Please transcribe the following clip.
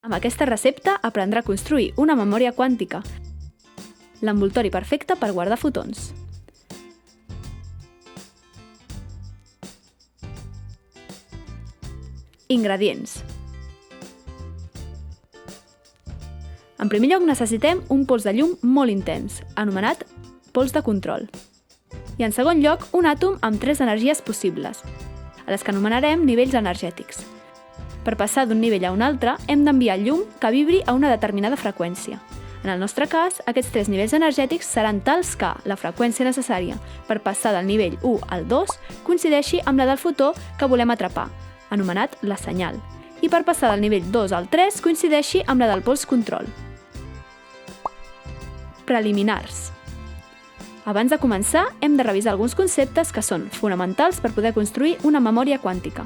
Amb aquesta recepta aprendrà a construir una memòria quàntica, l'envoltori perfecte per guardar fotons. Ingredients. En primer lloc necessitem un pols de llum molt intens, anomenat pols de control. I en segon lloc, un àtom amb 3 energies possibles, a les que anomenarem nivells energètics. Per passar d'un nivell a un altre, hem d'enviar llum que vibri a una determinada freqüència. En el nostre cas, aquests 3 nivells energètics seran tals que la freqüència necessària per passar del nivell 1 al 2 coincideixi amb la del fotó que volem atrapar, anomenat la senyal, i per passar del nivell 2 al 3 coincideixi amb la del pols control. Preliminars. Abans de començar, hem de revisar alguns conceptes que són fonamentals per poder construir una memòria quàntica.